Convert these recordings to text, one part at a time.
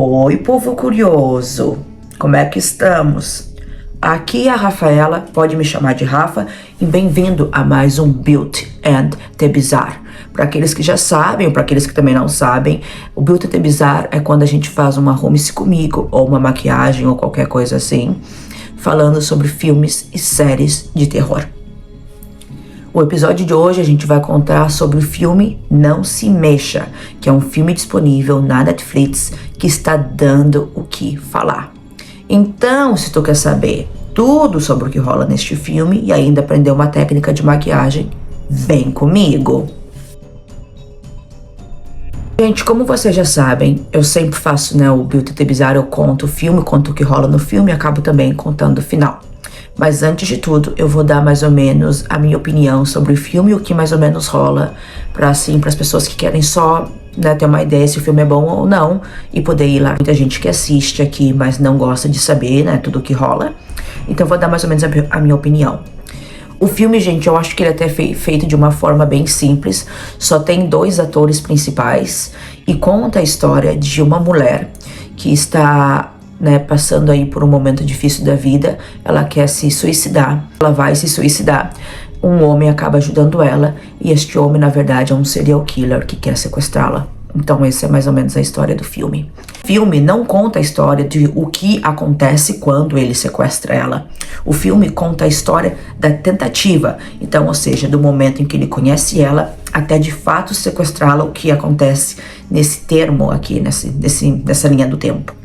Oi, povo curioso, como é que estamos? Aqui é a Rafaela, pode me chamar de Rafa, e bem-vindo a mais um Beauty and the Bizarre. Para aqueles que já sabem, ou para aqueles que também não sabem, o Beauty and the Bizarre é quando a gente faz uma arrume-se comigo, ou uma maquiagem, ou qualquer coisa assim, falando sobre filmes e séries de terror. O episódio de hoje a gente vai contar sobre o filme Não Se Mexa, que é um filme disponível na Netflix que está dando o que falar. Então, se tu quer saber tudo sobre o que rola neste filme e ainda aprender uma técnica de maquiagem, vem comigo! Gente, como vocês já sabem, eu sempre faço, o Beauty the Bizarre, eu conto o filme, conto o que rola no filme e acabo também contando o final. Mas antes de tudo, eu vou dar mais ou menos a minha opinião sobre o filme e o que mais ou menos rola, para as pessoas que querem só ter uma ideia se o filme é bom ou não e poder ir lá. Muita gente que assiste aqui, mas não gosta de saber, tudo o que rola. Então eu vou dar mais ou menos a minha opinião. O filme, gente, eu acho que ele é até feito de uma forma bem simples. Só tem 2 atores principais e conta a história de uma mulher que está passando aí por um momento difícil da vida. Ela quer se suicidar, ela vai se suicidar. Um homem acaba ajudando ela e este homem, na verdade, é um serial killer que quer sequestrá-la. Então essa é mais ou menos a história do filme. O filme não conta a história de o que acontece quando ele sequestra ela. O filme conta a história da tentativa. Então, ou seja, do momento em que ele conhece ela até de fato sequestrá-la, o que acontece nesse termo aqui, nessa linha do tempo.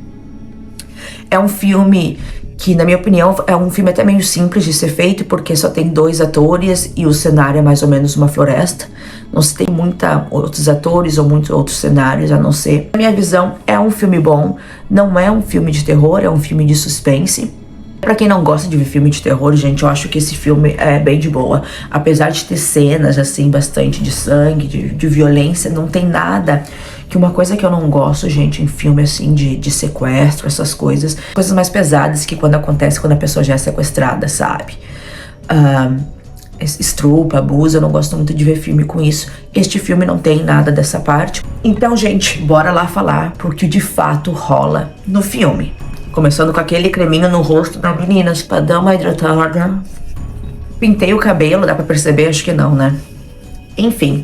É um filme que, na minha opinião, é um filme até meio simples de ser feito, porque só tem 2 atores e o cenário é mais ou menos uma floresta. Não se tem outros atores ou muitos outros cenários, a não ser. Na minha visão, é um filme bom, não é um filme de terror, é um filme de suspense. Pra quem não gosta de ver filme de terror, gente, eu acho que esse filme é bem de boa. Apesar de ter cenas, assim, bastante de sangue, de violência, não tem nada. Que uma coisa que eu não gosto, gente, em filme, assim, de sequestro, essas coisas. Coisas mais pesadas que quando acontece quando a pessoa já é sequestrada, sabe? Estrupa, abusa, eu não gosto muito de ver filme com isso. Este filme não tem nada dessa parte. Então, gente, bora lá falar porque de fato rola no filme. Começando com aquele creminho no rosto da menina pra dar uma hidratada. Pintei o cabelo, dá pra perceber? Acho que não, né? Enfim,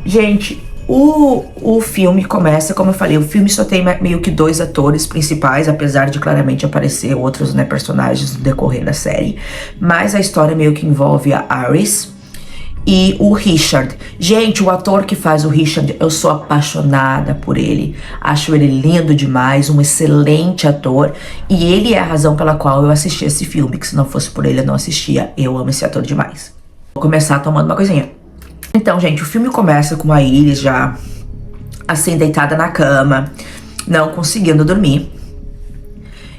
gente, o filme começa, como eu falei, o filme só tem meio que 2 atores principais, apesar de claramente aparecer outros, personagens no decorrer da série. Mas a história meio que envolve a Iris e o Richard. Gente, o ator que faz o Richard, eu sou apaixonada por ele. Acho ele lindo demais, um excelente ator. E ele é a razão pela qual eu assisti esse filme, que se não fosse por ele eu não assistia. Eu amo esse ator demais. Vou começar tomando uma coisinha. Então, gente, o filme começa com a Iris já assim, deitada na cama, não conseguindo dormir.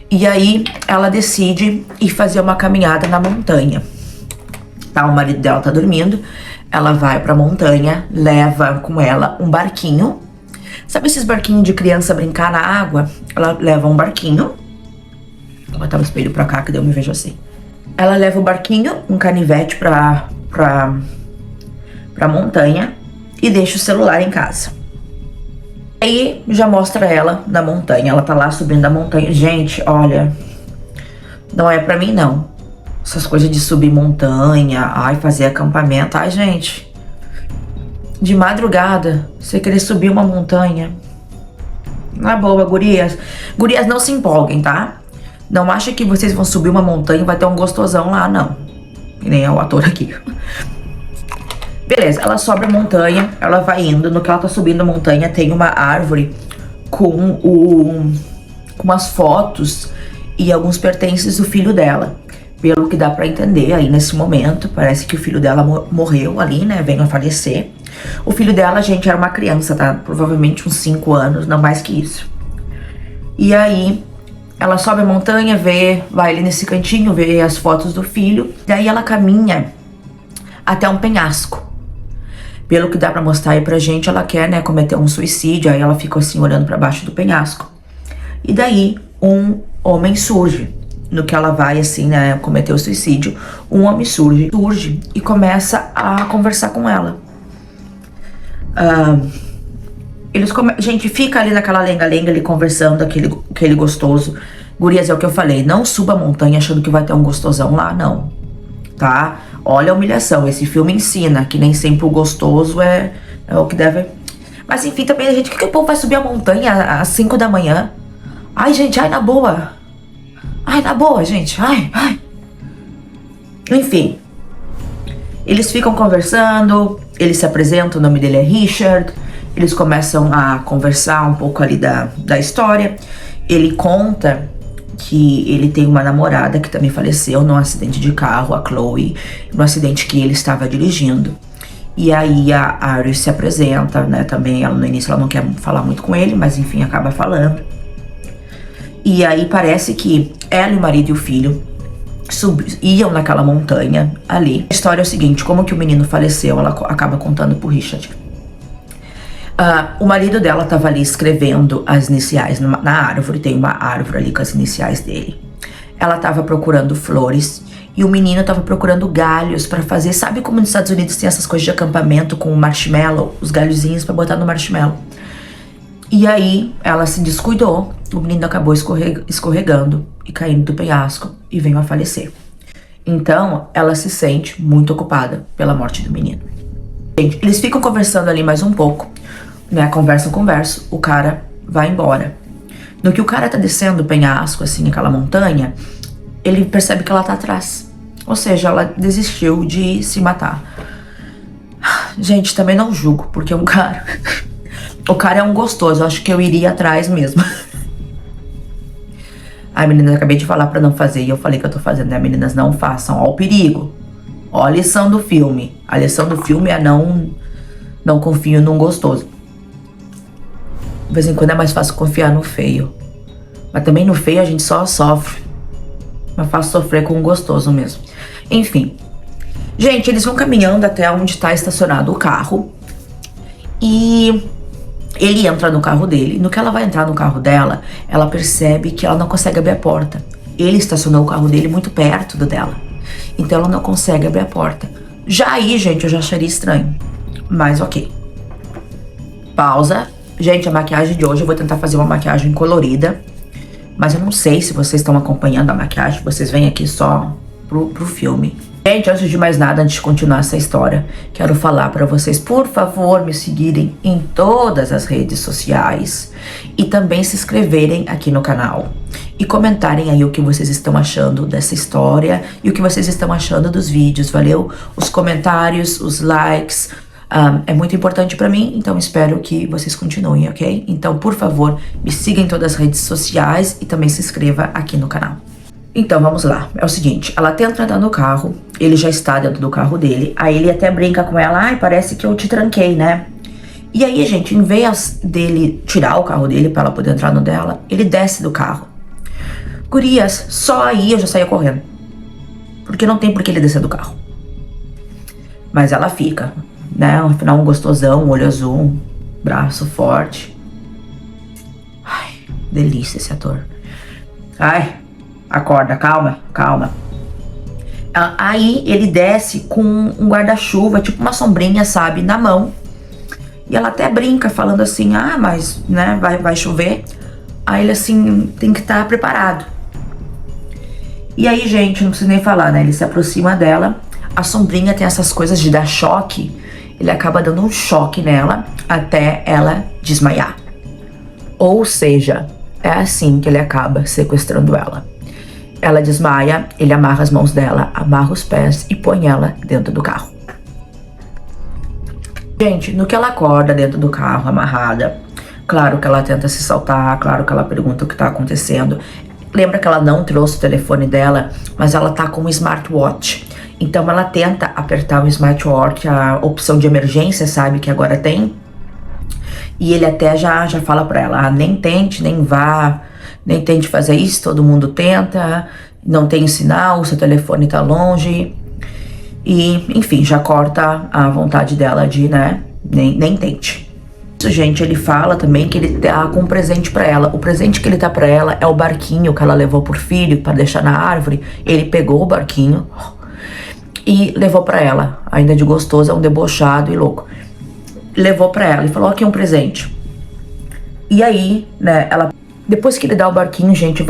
E aí ela decide ir fazer uma caminhada na montanha. O marido dela tá dormindo, ela vai pra montanha, leva com ela um barquinho. Sabe esses barquinhos de criança brincar na água? Ela leva um barquinho. Vou botar o espelho pra cá que daí eu me vejo assim. Ela leva o barquinho, um canivete pra montanha e deixa o celular em casa. Aí já mostra ela na montanha, ela tá lá subindo a montanha. Gente, olha, não é pra mim não. Essas coisas de subir montanha, fazer acampamento, gente. De madrugada, você querer subir uma montanha. Na boa, gurias. Gurias, não se empolguem, tá? Não achem que vocês vão subir uma montanha e vai ter um gostosão lá, não. Que nem é o ator aqui. Beleza, ela sobe a montanha, ela vai indo. No que ela tá subindo a montanha, tem uma árvore com umas fotos e alguns pertences do filho dela. Pelo que dá pra entender aí nesse momento, parece que o filho dela morreu ali, veio a falecer. O filho dela, gente, era uma criança, tá? Provavelmente uns 5 anos, não mais que isso. E aí, ela sobe a montanha, vai ali nesse cantinho, vê as fotos do filho. Daí ela caminha até um penhasco. Pelo que dá pra mostrar aí pra gente, ela quer, cometer um suicídio. Aí ela fica assim, olhando pra baixo do penhasco. E daí, um homem surge. No que ela vai, assim, cometer o suicídio, um homem surge e começa a conversar com ela. Gente, fica ali naquela lenga-lenga, ele conversando, aquele gostoso. Gurias, é o que eu falei, não suba a montanha achando que vai ter um gostosão lá, não. Tá? Olha a humilhação, esse filme ensina que nem sempre o gostoso é o que deve... Mas enfim, também, gente, por que o povo vai subir a montanha às 5 da manhã? Ai, gente, ai, na boa. Ai, na boa, gente, ai. Enfim, eles ficam conversando, ele se apresenta, o nome dele é Richard, eles começam a conversar um pouco ali da história. Ele conta que ele tem uma namorada que também faleceu num acidente de carro, a Chloe, num acidente que ele estava dirigindo. E aí a Iris se apresenta, né, também, no início ela não quer falar muito com ele, mas enfim, acaba falando. E aí parece que ela e o marido e o filho iam naquela montanha ali. A história é o seguinte, como que o menino faleceu, ela acaba contando pro Richard. O marido dela estava ali escrevendo as iniciais na árvore, tem uma árvore ali com as iniciais dele. Ela estava procurando flores e o menino estava procurando galhos para fazer, sabe como nos Estados Unidos tem essas coisas de acampamento com marshmallow, os galhozinhos para botar no marshmallow. E aí ela se descuidou, o menino acabou escorregando e caindo do penhasco e veio a falecer. Então ela se sente muito ocupada pela morte do menino. Gente, eles ficam conversando ali mais um pouco, né, conversa, o cara vai embora. No que o cara tá descendo o penhasco, assim, aquela montanha, ele percebe que ela tá atrás. Ou seja, ela desistiu de se matar. Gente, também não julgo, porque o cara é um gostoso, eu acho que eu iria atrás mesmo. Ai, meninas, eu acabei de falar pra não fazer e eu falei que eu tô fazendo, né? Meninas, não façam, ó o perigo. Ó a lição do filme. A lição do filme é não confio num gostoso. De vez em quando é mais fácil confiar no feio. Mas também no feio a gente só sofre. Mas fácil sofrer com um gostoso mesmo. Enfim. Gente, eles vão caminhando até onde está estacionado o carro. E ele entra no carro dele. No que ela vai entrar no carro dela, ela percebe que ela não consegue abrir a porta. Ele estacionou o carro dele muito perto do dela. Então ela não consegue abrir a porta. Já aí, gente, eu já acharia estranho. Mas ok. Pausa. Gente, a maquiagem de hoje eu vou tentar fazer uma maquiagem colorida. Mas eu não sei se vocês estão acompanhando a maquiagem. Vocês vêm aqui só pro filme. Gente, antes de mais nada, antes de continuar essa história, quero falar pra vocês, por favor, me seguirem em todas as redes sociais. E também se inscreverem aqui no canal. E comentarem aí o que vocês estão achando dessa história. E o que vocês estão achando dos vídeos, valeu? Os comentários, os likes... é muito importante pra mim, então espero que vocês continuem, ok? Então, por favor, me siga em todas as redes sociais e também se inscreva aqui no canal. Então, vamos lá. É o seguinte, ela tenta entrar no carro, ele já está dentro do carro dele, aí ele até brinca com ela, ai, parece que eu te tranquei, né? E aí, gente, em vez dele tirar o carro dele pra ela poder entrar no dela, ele desce do carro. Gurias, só aí eu já saía correndo. Porque não tem por que ele descer do carro. Mas ela fica... né, afinal um gostosão, olho azul, braço forte. Ai, delícia esse ator. Ai, acorda, calma. Aí ele desce com um guarda-chuva, tipo uma sombrinha, sabe, na mão. E ela até brinca, falando assim, mas, né, vai chover. Aí ele assim, tem que estar preparado. E aí, gente, não preciso nem falar, né, ele se aproxima dela. A sombrinha tem essas coisas de dar choque. Ele acaba dando um choque nela até ela desmaiar. Ou seja, é assim que ele acaba sequestrando ela. Ela desmaia, ele amarra as mãos dela, amarra os pés e põe ela dentro do carro. Gente, no que ela acorda dentro do carro, amarrada, claro que ela tenta se soltar, claro que ela pergunta o que tá acontecendo. Lembra que ela não trouxe o telefone dela, mas ela tá com um smartwatch. Então ela tenta apertar o smartwatch, a opção de emergência, sabe, que agora tem. E ele até já fala pra ela, nem tente, nem vá, nem tente fazer isso, todo mundo tenta, não tem sinal, seu telefone tá longe. E, enfim, já corta a vontade dela de, né, nem tente. Isso, gente, ele fala também que ele tá com um presente pra ela. O presente que ele tá pra ela é o barquinho que ela levou por filho pra deixar na árvore. Ele pegou o barquinho... e levou pra ela, ainda de gostoso, é um debochado e louco. Levou pra ela e falou, aqui é um presente. E aí, né, depois que ele dá o barquinho, gente,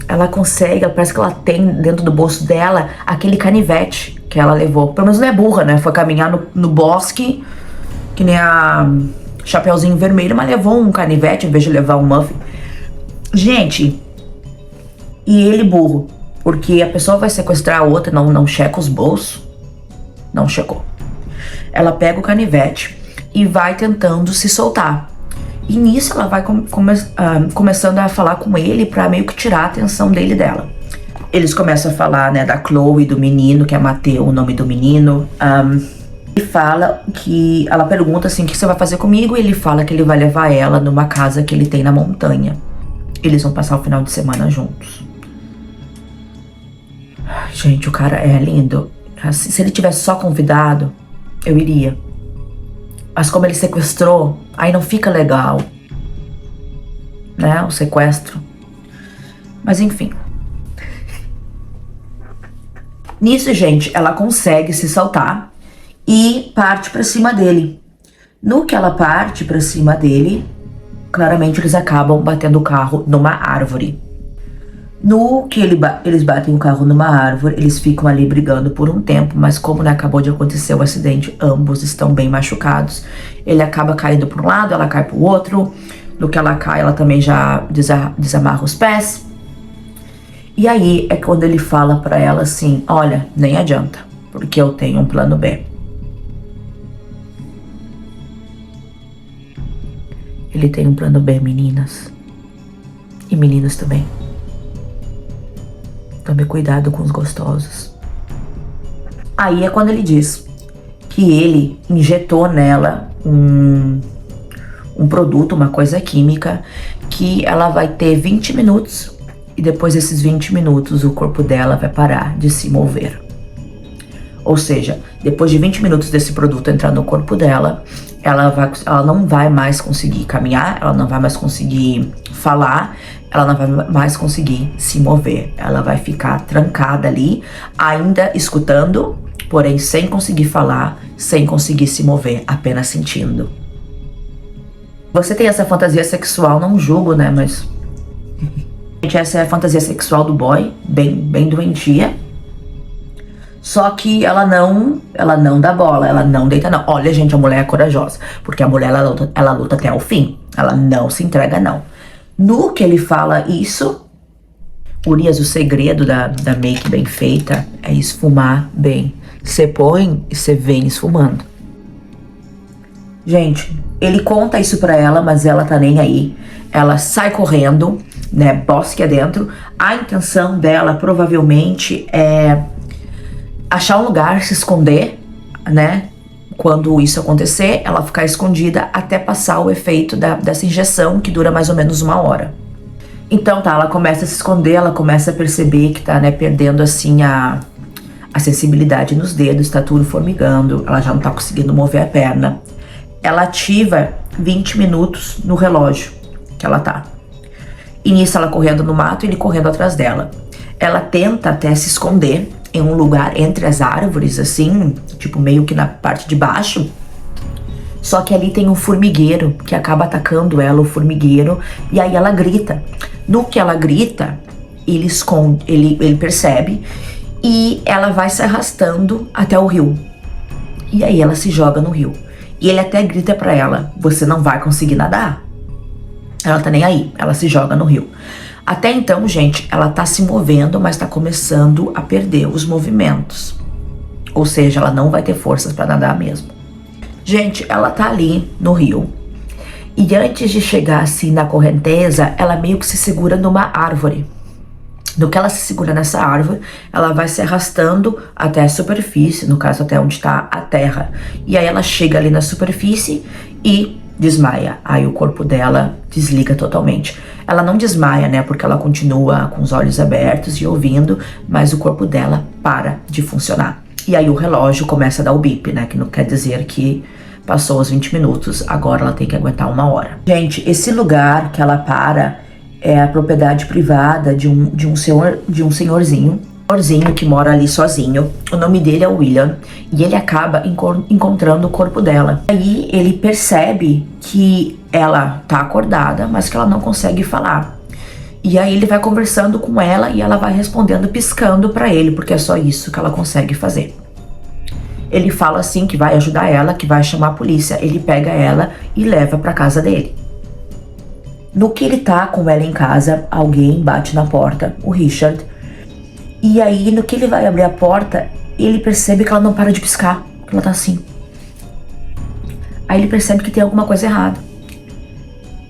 ela consegue, parece que ela tem dentro do bolso dela aquele canivete que ela levou. Pelo menos não é burra, né? Foi caminhar no bosque, que nem a Chapeuzinho Vermelho, mas levou um canivete em vez de levar um muffin. Gente, e ele burro, porque a pessoa vai sequestrar a outra, não checa os bolsos. Não checou. Ela pega o canivete e vai tentando se soltar. E nisso ela vai começando a falar com ele pra meio que tirar a atenção dele dela. Eles começam a falar, né, da Chloe, do menino, que é Mateu, o nome do menino. E fala que... Ela pergunta assim, o que você vai fazer comigo? E ele fala que ele vai levar ela numa casa que ele tem na montanha. Eles vão passar o final de semana juntos. Ai, gente, o cara é lindo. Assim, se ele tivesse só convidado, eu iria. Mas como ele sequestrou, aí não fica legal, né, o sequestro. Mas enfim. Nisso, gente, ela consegue se soltar e parte pra cima dele. No que ela parte pra cima dele, claramente eles acabam batendo o carro numa árvore. No que eles batem o carro numa árvore, eles ficam ali brigando por um tempo, mas como, né, acabou de acontecer o acidente, ambos estão bem machucados. Ele acaba caindo para um lado, ela cai para o outro. No que ela cai, ela também já desamarra os pés. E aí é quando ele fala para ela assim, olha, nem adianta, porque eu tenho um plano B. Ele tem um plano B, meninas. E meninos também. Tome cuidado com os gostosos. Aí é quando ele diz que ele injetou nela um produto, uma coisa química, que ela vai ter 20 minutos e depois desses 20 minutos o corpo dela vai parar de se mover. Ou seja, depois de 20 minutos desse produto entrar no corpo dela, ela não vai mais conseguir caminhar, ela não vai mais conseguir falar, ela não vai mais conseguir se mover. Ela vai ficar trancada ali, ainda escutando, porém sem conseguir falar, sem conseguir se mover, apenas sentindo. Você tem essa fantasia sexual, não julgo, né, mas... Gente, essa é a fantasia sexual do boy, bem doentia. Só que ela não dá bola, ela não deita não. Olha, gente, a mulher é corajosa, porque a mulher, ela luta até o fim. Ela não se entrega, não. No que ele fala isso, Urias, o segredo da make bem feita é esfumar bem. Você põe e você vem esfumando. Gente, ele conta isso pra ela, mas ela tá nem aí. Ela sai correndo, né, bosque adentro. A intenção dela provavelmente é achar um lugar, se esconder, né? Quando isso acontecer, ela ficar escondida até passar o efeito dessa injeção, que dura mais ou menos 1 hora. Então tá, ela começa a se esconder, ela começa a perceber que tá, né, perdendo assim a sensibilidade nos dedos, tá tudo formigando, ela já não tá conseguindo mover a perna. Ela ativa 20 minutos no relógio que ela tá. E nisso ela correndo no mato e ele correndo atrás dela. Ela tenta até se esconder em um lugar entre as árvores, assim, tipo meio que na parte de baixo. Só que ali tem um formigueiro que acaba atacando ela, o formigueiro, e aí ela grita. No que ela grita, ele esconde, ele percebe, e ela vai se arrastando até o rio. E aí ela se joga no rio. E ele até grita pra ela, você não vai conseguir nadar. Ela tá nem aí, ela se joga no rio. Até então, gente, ela tá se movendo, mas tá começando a perder os movimentos. Ou seja, ela não vai ter forças pra nadar mesmo. Gente, ela tá ali no rio. E antes de chegar assim na correnteza, ela meio que se segura numa árvore. No que ela se segura nessa árvore, ela vai se arrastando até a superfície, no caso até onde tá a terra. E aí ela chega ali na superfície e desmaia. Aí o corpo dela desliga totalmente. Ela não desmaia, né, porque ela continua com os olhos abertos e ouvindo, mas o corpo dela para de funcionar. E aí o relógio começa a dar o bip, né, que não quer dizer que passou os 20 minutos, agora ela tem que aguentar 1 hora. Gente, esse lugar que ela para é a propriedade privada de um senhorzinho que mora ali sozinho. O nome dele é William e ele acaba encontrando o corpo dela. Aí ele percebe que ela tá acordada, mas que ela não consegue falar. E aí ele vai conversando com ela e ela vai respondendo piscando pra ele, porque é só isso que ela consegue fazer. Ele fala assim que vai ajudar ela, que vai chamar a polícia. Ele pega ela e leva pra casa dele. No que ele tá com ela em casa, alguém bate na porta, o Richard. E aí, no que ele vai abrir a porta, ele percebe que ela não para de piscar, que ela tá assim. Aí ele percebe que tem alguma coisa errada.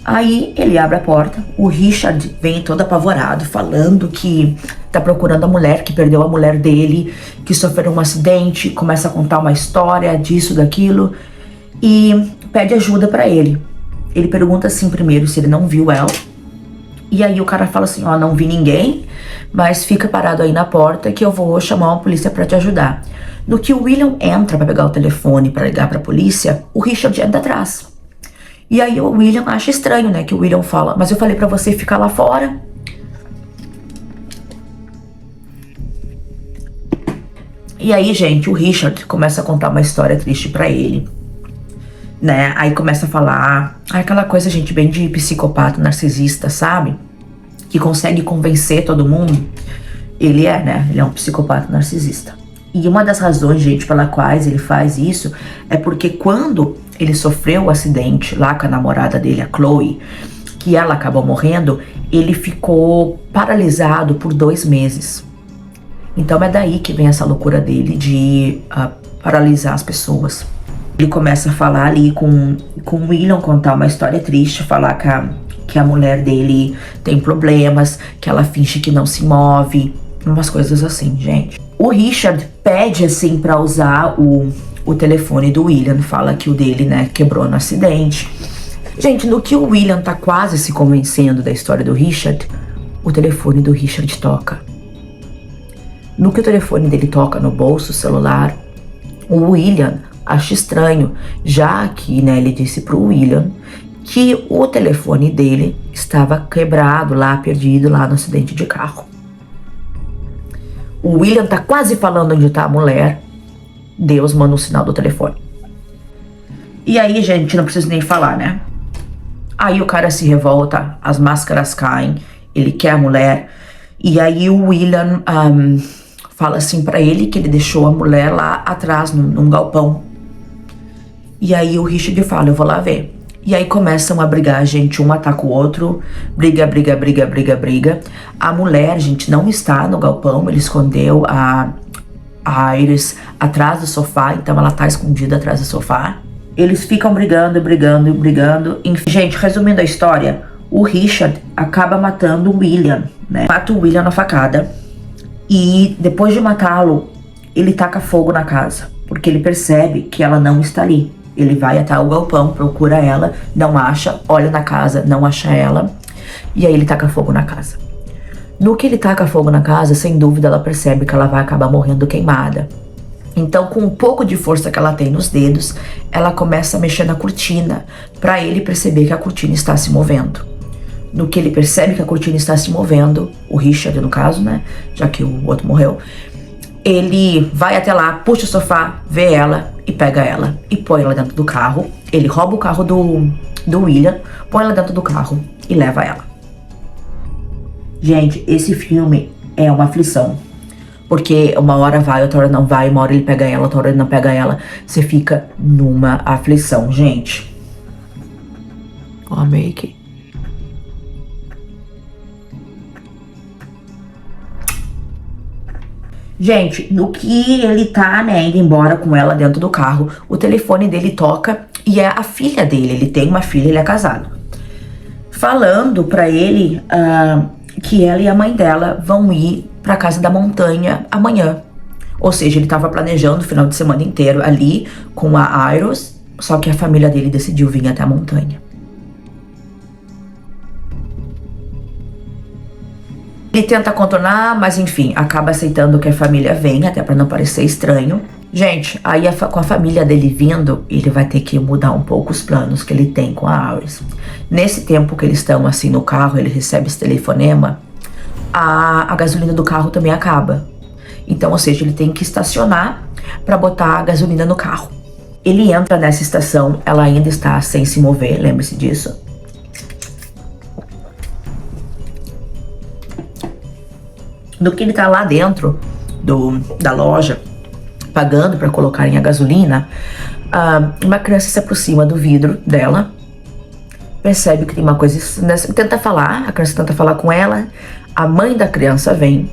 Aí ele abre a porta, o Richard vem todo apavorado, falando que tá procurando a mulher, que perdeu a mulher dele, que sofreu um acidente, começa a contar uma história disso, daquilo, e pede ajuda pra ele. Ele pergunta assim primeiro se ele não viu ela, e aí o cara fala assim, ó, não vi ninguém, mas fica parado aí na porta que eu vou chamar uma polícia pra te ajudar. No que o William entra pra pegar o telefone pra ligar pra polícia, o Richard anda atrás. E aí o William acha estranho, né, que o William fala, mas eu falei pra você ficar lá fora. E aí, gente, o Richard começa a contar uma história triste pra ele, né, aí começa a falar, aquela coisa, gente, bem de psicopata, narcisista, sabe? Que consegue convencer todo mundo. Ele é, né, ele é um psicopata narcisista. E uma das razões, gente, pela quais ele faz isso é porque quando ele sofreu o acidente lá com a namorada dele, a Chloe, que ela acabou morrendo, ele ficou paralisado por 2 meses. Então é daí que vem essa loucura dele de paralisar as pessoas. Ele começa a falar ali com o William, contar uma história triste, falar que a mulher dele tem problemas, que ela finge que não se move, umas coisas assim, gente. O Richard pede, assim, pra usar o telefone do William, fala que o dele, né, quebrou no acidente. Gente, no que o William tá quase se convencendo da história do Richard, o telefone do Richard toca. No que o telefone dele toca no bolso celular, o William acha estranho, já que, né, ele disse pro William que o telefone dele estava quebrado lá, perdido lá no acidente de carro. O William tá quase falando onde tá a mulher. Deus manda um sinal do telefone. E aí, gente, não preciso nem falar, né? Aí o cara se revolta, as máscaras caem, ele quer a mulher. E aí o William fala assim pra ele que ele deixou a mulher lá atrás, num galpão. E aí o Richard fala, eu vou lá ver. E aí começam a brigar, gente, um ataca o outro, briga. A mulher, gente, não está no galpão, ele escondeu a Iris atrás do sofá, então ela tá escondida atrás do sofá. Eles ficam brigando. Enfim, gente, resumindo a história, o Richard acaba matando o William, né? Mata o William na facada e depois de matá-lo, ele taca fogo na casa, porque ele percebe que ela não está ali. Ele vai até o galpão, procura ela, não acha, olha na casa, não acha ela, e aí ele taca fogo na casa. No que ele taca fogo na casa, sem dúvida ela percebe que ela vai acabar morrendo queimada. Então, com um pouco de força que ela tem nos dedos, ela começa a mexer na cortina, para ele perceber que a cortina está se movendo. No que ele percebe que a cortina está se movendo, o Richard no caso, né, já que o outro morreu, ele vai até lá, puxa o sofá, vê ela e pega ela e põe ela dentro do carro. Ele rouba o carro do William, põe ela dentro do carro e leva ela. Gente, esse filme é uma aflição. Porque uma hora vai, outra hora não vai, uma hora ele pega ela, outra hora ele não pega ela. Você fica numa aflição, gente. Ó, a make. Gente, no que ele tá, né, indo embora com ela dentro do carro, o telefone dele toca e é a filha dele. Ele tem uma filha, ele é casado. Falando pra ele que ela e a mãe dela vão ir pra casa da montanha amanhã. Ou seja, ele tava planejando o final de semana inteiro ali com a Iris, só que a família dele decidiu vir até a montanha. Ele tenta contornar, mas enfim, acaba aceitando que a família venha, até pra não parecer estranho. Gente, aí com a família dele vindo, ele vai ter que mudar um pouco os planos que ele tem com a Iris. Nesse tempo que eles estão assim no carro, ele recebe esse telefonema, a gasolina do carro também acaba. Então, ou seja, ele tem que estacionar pra botar a gasolina no carro. Ele entra nessa estação, ela ainda está sem se mover, lembre-se disso. No que ele tá lá dentro da loja, pagando para colocarem a gasolina, uma criança se aproxima do vidro dela, percebe que tem uma coisa, tenta falar, a criança tenta falar com ela, a mãe da criança vem,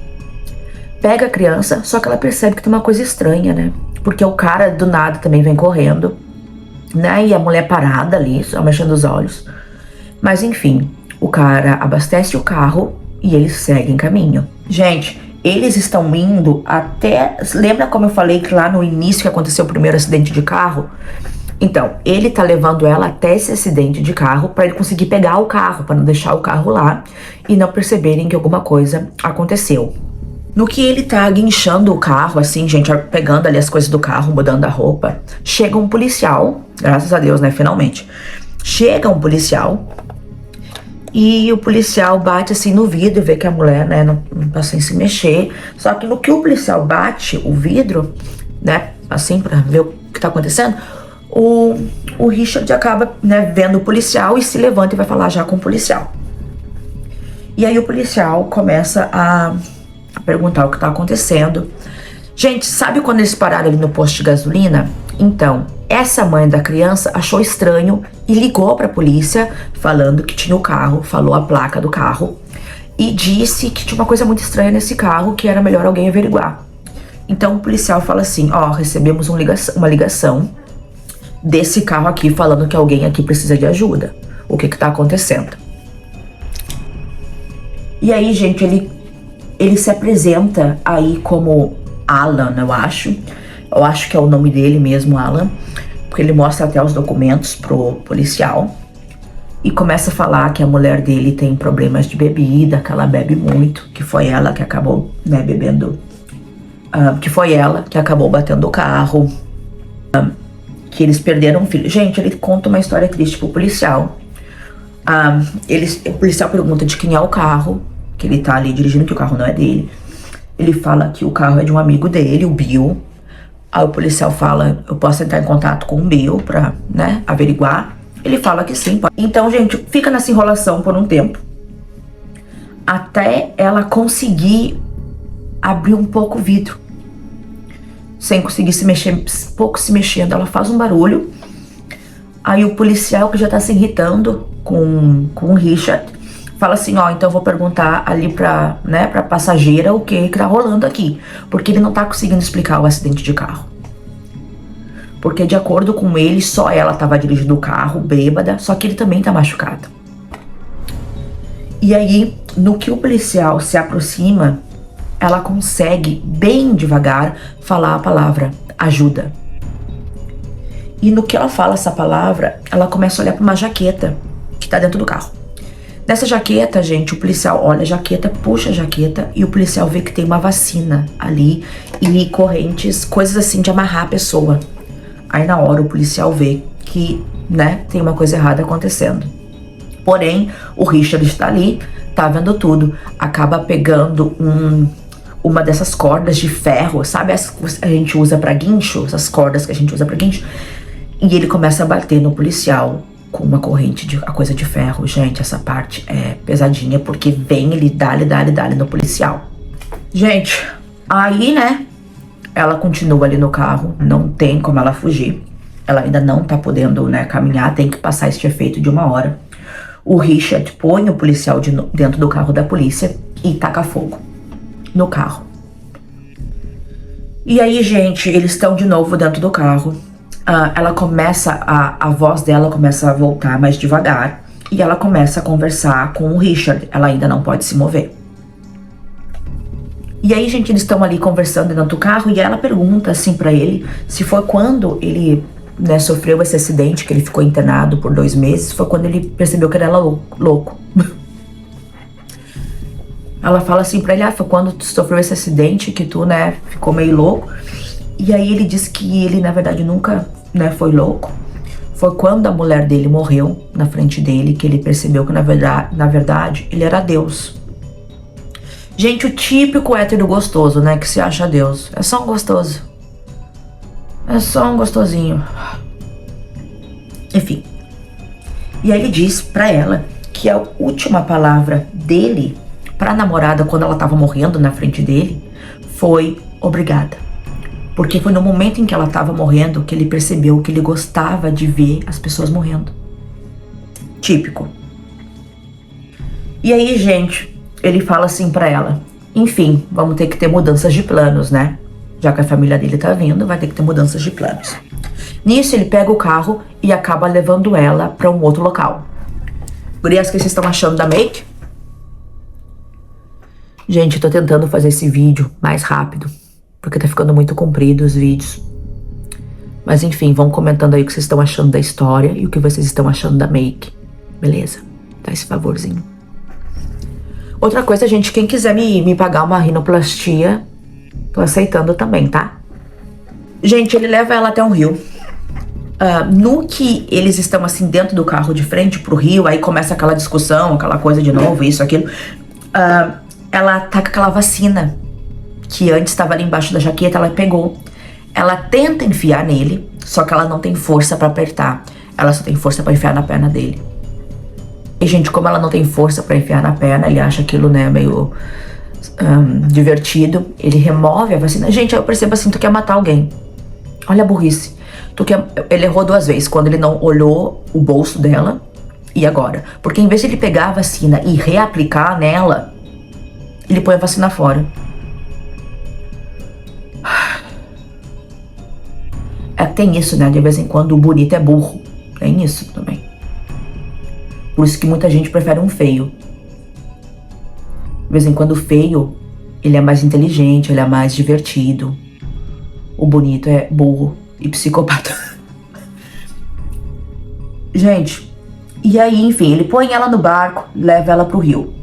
pega a criança, só que ela percebe que tem uma coisa estranha, né? Porque o cara do nada também vem correndo, né? E a mulher parada ali, só mexendo os olhos. Mas enfim, o cara abastece o carro e eles seguem caminho. Gente, eles estão indo até... Lembra como eu falei que lá no início que aconteceu o primeiro acidente de carro? Então, ele tá levando ela até esse acidente de carro para ele conseguir pegar o carro, para não deixar o carro lá e não perceberem que alguma coisa aconteceu. No que ele tá guinchando o carro, assim, gente, pegando ali as coisas do carro, mudando a roupa, chega um policial, graças a Deus, né, finalmente. Chega um policial e o policial bate assim no vidro e vê que a mulher, né, não tá sem se mexer. Só que no que o policial bate o vidro, né, assim, pra ver o que tá acontecendo, o Richard acaba, né, vendo o policial e se levanta e vai falar já com o policial. E aí o policial começa a perguntar o que tá acontecendo. Gente, sabe quando eles pararam ali no posto de gasolina? Então, essa mãe da criança achou estranho e ligou pra polícia falando que tinha o carro, falou a placa do carro e disse que tinha uma coisa muito estranha nesse carro que era melhor alguém averiguar. Então o policial fala assim, ó, recebemos uma ligação desse carro aqui falando que alguém aqui precisa de ajuda. O que tá acontecendo? E aí, gente, ele se apresenta aí como Alan, eu acho. Eu acho que é o nome dele mesmo, Alan. Porque ele mostra até os documentos pro policial. E começa a falar que a mulher dele tem problemas de bebida, que ela bebe muito. Que foi ela que acabou, né, bebendo. Que foi ela que acabou batendo o carro. Que eles perderam um filho. Gente, ele conta uma história triste pro policial. O policial pergunta de quem é o carro. Que ele tá ali dirigindo, que o carro não é dele. Ele fala que o carro é de um amigo dele, o Bill. Aí o policial fala, eu posso entrar em contato com o Bill pra, né, averiguar. Ele fala que sim. Então, gente, fica nessa enrolação por um tempo. Até ela conseguir abrir um pouco o vidro. Sem conseguir se mexer, pouco se mexendo. Ela faz um barulho. Aí o policial, que já tá se irritando com o Richard, fala assim, ó, então eu vou perguntar ali pra passageira o que tá rolando aqui. Porque ele não tá conseguindo explicar o acidente de carro. Porque de acordo com ele, só ela tava dirigindo o carro, bêbada, só que ele também tá machucado. E aí, no que o policial se aproxima, ela consegue, bem devagar, falar a palavra ajuda. E no que ela fala essa palavra, ela começa a olhar pra uma jaqueta que tá dentro do carro. Nessa jaqueta, gente, o policial olha a jaqueta, puxa a jaqueta e o policial vê que tem uma vacina ali e correntes, coisas assim de amarrar a pessoa. Aí na hora o policial vê que, né, tem uma coisa errada acontecendo. Porém, o Richard está ali, tá vendo tudo, acaba pegando uma dessas cordas de ferro, sabe as que a gente usa pra guincho, essas cordas que a gente usa pra guincho, e ele começa a bater no policial com uma corrente a coisa de ferro. Gente, essa parte é pesadinha, porque vem ele dá-lhe no policial. Gente, aí, né, ela continua ali no carro, não tem como ela fugir. Ela ainda não tá podendo, né, caminhar, tem que passar esse efeito de 1 hora. O Richard põe o policial dentro do carro da polícia e taca fogo no carro. E aí, gente, eles estão de novo dentro do carro. Ela começa, a voz dela começa a voltar mais devagar. E ela começa a conversar com o Richard. Ela ainda não pode se mover. E aí, gente, eles estão ali conversando dentro do carro. E ela pergunta, assim, pra ele, se foi quando ele, né, sofreu esse acidente, que ele ficou internado por 2 meses. Foi quando ele percebeu que ele era louco. Ela fala assim pra ele, foi quando tu sofreu esse acidente que tu, né, ficou meio louco. E aí ele diz que ele, na verdade, nunca, né, foi louco. Foi quando a mulher dele morreu na frente dele que ele percebeu que, na verdade, ele era Deus. Gente, o típico hétero gostoso, né, que se acha Deus. É só um gostoso. É só um gostosinho. Enfim. E aí ele diz pra ela que a última palavra dele pra namorada quando ela tava morrendo na frente dele foi obrigada. Porque foi no momento em que ela tava morrendo que ele percebeu que ele gostava de ver as pessoas morrendo. Típico. E aí, gente, ele fala assim pra ela: enfim, vamos ter que ter mudanças de planos, né? Já que a família dele tá vindo, vai ter que ter mudanças de planos. Nisso, ele pega o carro e acaba levando ela pra um outro local. Gurias, o que vocês estão achando da make? Gente, eu tô tentando fazer esse vídeo mais rápido, porque tá ficando muito comprido os vídeos. Mas enfim, vão comentando aí o que vocês estão achando da história e o que vocês estão achando da make. Beleza? Dá esse favorzinho. Outra coisa, gente, quem quiser me pagar uma rinoplastia, tô aceitando também, tá? Gente, ele leva ela até um rio. No que eles estão assim dentro do carro de frente pro rio, aí começa aquela discussão, aquela coisa de novo, isso, aquilo. Ela tá com aquela vacina que antes estava ali embaixo da jaqueta, ela pegou. Ela tenta enfiar nele, só que ela não tem força pra apertar. Ela só tem força pra enfiar na perna dele. E, gente, como ela não tem força pra enfiar na perna, ele acha aquilo, né, meio divertido. Ele remove a vacina. Gente, eu percebo assim, tu quer matar alguém. Olha a burrice. Ele errou 2 vezes, quando ele não olhou o bolso dela e agora. Porque em vez de ele pegar a vacina e reaplicar nela, ele põe a vacina fora. Tem isso, né? De vez em quando o bonito é burro. Tem isso também. Por isso que muita gente prefere um feio. De vez em quando o feio, ele é mais inteligente, ele é mais divertido. O bonito é burro e psicopata. Gente, e aí, enfim, ele põe ela no barco, leva ela pro rio.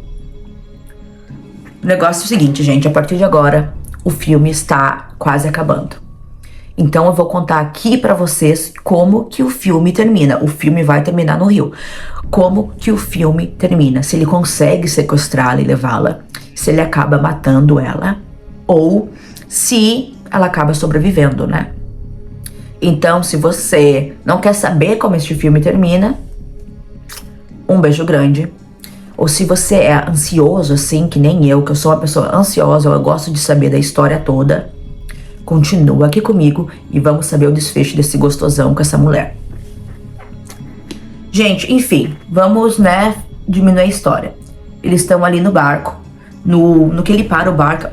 O negócio é o seguinte, gente, a partir de agora, o filme está quase acabando. Então eu vou contar aqui pra vocês como que o filme termina. O filme vai terminar no rio. Como que o filme termina. Se ele consegue sequestrá-la e levá-la. Se ele acaba matando ela. Ou se ela acaba sobrevivendo, né? Então, se você não quer saber como este filme termina, um beijo grande. Ou se você é ansioso, assim, que nem eu, que eu sou uma pessoa ansiosa, eu gosto de saber da história toda, continua aqui comigo e vamos saber o desfecho desse gostosão com essa mulher. Gente, enfim, vamos, né, diminuir a história. Eles estão ali no barco. No que ele para o barco,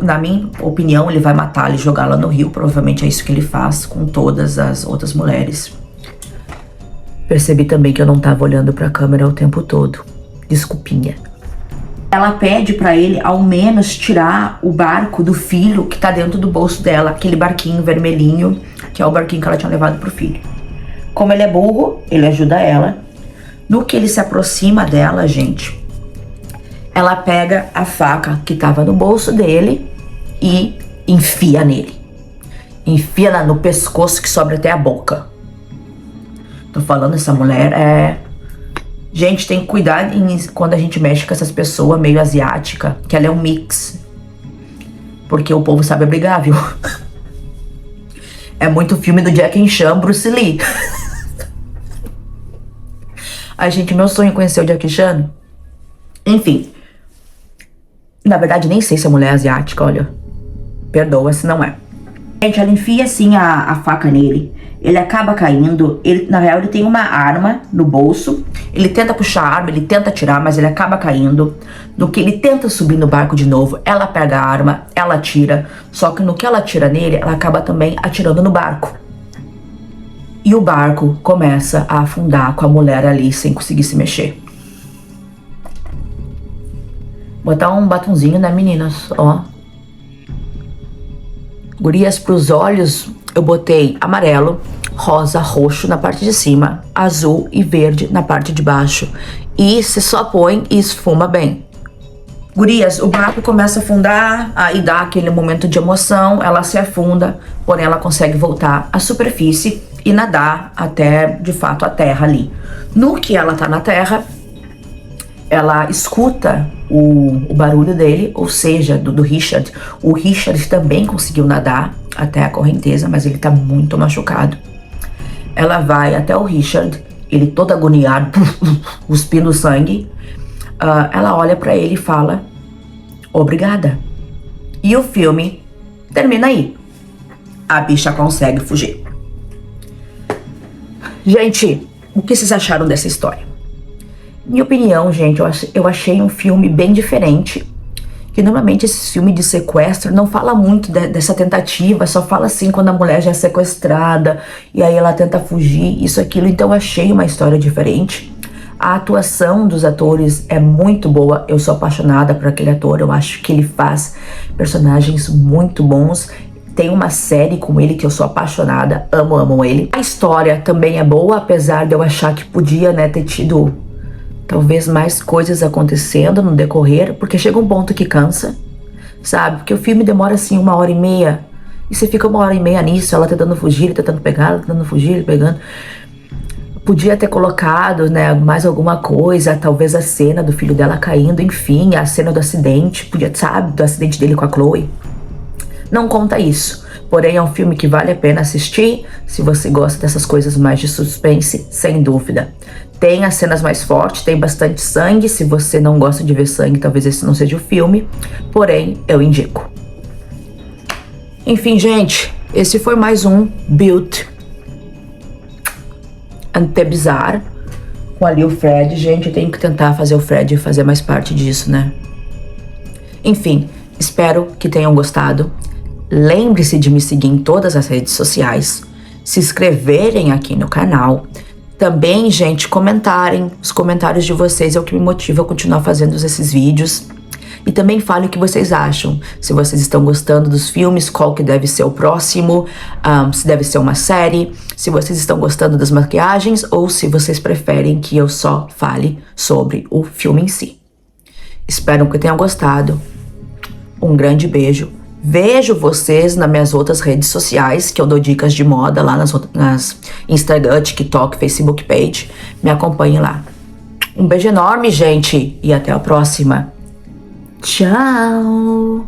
na minha opinião, ele vai matá-la e jogá-la no rio. Provavelmente é isso que ele faz com todas as outras mulheres. Percebi também que eu não tava olhando pra câmera o tempo todo. Desculpinha. Ela pede pra ele, ao menos, tirar o barco do filho que tá dentro do bolso dela. Aquele barquinho vermelhinho, que é o barquinho que ela tinha levado pro filho. Como ele é burro, ele ajuda ela. No que ele se aproxima dela, gente, ela pega a faca que tava no bolso dele e enfia nele. Enfia no pescoço que sobra até a boca. Tô falando, essa mulher é... Gente, tem que cuidar quando a gente mexe com essas pessoas meio asiática, que ela é um mix. Porque o povo sabe brigar, viu? É muito filme do Jackie Chan, Bruce Lee. Ai, gente, meu sonho é conhecer o Jackie Chan. Enfim. Na verdade, nem sei se a mulher é asiática, olha. Perdoa se não é. Gente, ela enfia assim a faca nele. Ele acaba caindo. Na real, ele tem uma arma no bolso. Ele tenta puxar a arma, ele tenta atirar, mas ele acaba caindo. No que ele tenta subir no barco de novo, ela pega a arma, ela atira. Só que no que ela atira nele, ela acaba também atirando no barco. E o barco começa a afundar com a mulher ali sem conseguir se mexer. Botar um batonzinho, né, meninas? Ó. Gurias, pros olhos, eu botei amarelo, rosa, roxo na parte de cima, azul e verde na parte de baixo. E se só põe e esfuma bem. Gurias, o barco começa a afundar, aí dá aquele momento de emoção, ela se afunda, porém ela consegue voltar à superfície e nadar até, de fato, a terra ali. No que ela tá na terra, ela escuta o barulho dele, ou seja, do Richard. O Richard também conseguiu nadar até a correnteza, mas ele tá muito machucado. Ela vai até o Richard, ele todo agoniado, cuspindo sangue. Ela olha pra ele e fala, obrigada. E o filme termina aí. A bicha consegue fugir. Gente, o que vocês acharam dessa história? Minha opinião, gente, eu achei um filme bem diferente. Que normalmente esse filme de sequestro não fala muito dessa tentativa, só fala assim quando a mulher já é sequestrada e aí ela tenta fugir, isso, aquilo. Então eu achei uma história diferente. A atuação dos atores é muito boa, eu sou apaixonada por aquele ator, eu acho que ele faz personagens muito bons. Tem uma série com ele que eu sou apaixonada, amo ele. A história também é boa, apesar de eu achar que podia, né, ter tido talvez mais coisas acontecendo no decorrer, porque chega um ponto que cansa, sabe? Porque o filme demora assim 1h30, e você fica 1h30 nisso, ela tentando fugir, ele tentando pegar, ela tentando fugir, ele pegando. Podia ter colocado, né, mais alguma coisa, talvez a cena do filho dela caindo, enfim, a cena do acidente, podia, sabe, do acidente dele com a Chloe. Não conta isso, porém é um filme que vale a pena assistir, se você gosta dessas coisas mais de suspense, sem dúvida. Tem as cenas mais fortes, tem bastante sangue, se você não gosta de ver sangue, talvez esse não seja o filme, porém eu indico. Enfim, gente, esse foi mais um Beauty and the Bizarre, com ali o Fred. Gente, eu tenho que tentar fazer o Fred fazer mais parte disso, né? Enfim, espero que tenham gostado. Lembre-se de me seguir em todas as redes sociais, se inscreverem aqui no canal. Também, gente, comentarem. Os comentários de vocês é o que me motiva a continuar fazendo esses vídeos. E também fale o que vocês acham. Se vocês estão gostando dos filmes, qual que deve ser o próximo, se deve ser uma série, se vocês estão gostando das maquiagens ou se vocês preferem que eu só fale sobre o filme em si. Espero que tenham gostado. Um grande beijo. Vejo vocês nas minhas outras redes sociais, que eu dou dicas de moda lá nas Instagram, TikTok, Facebook Page. Me acompanhem lá. Um beijo enorme, gente, e até a próxima. Tchau!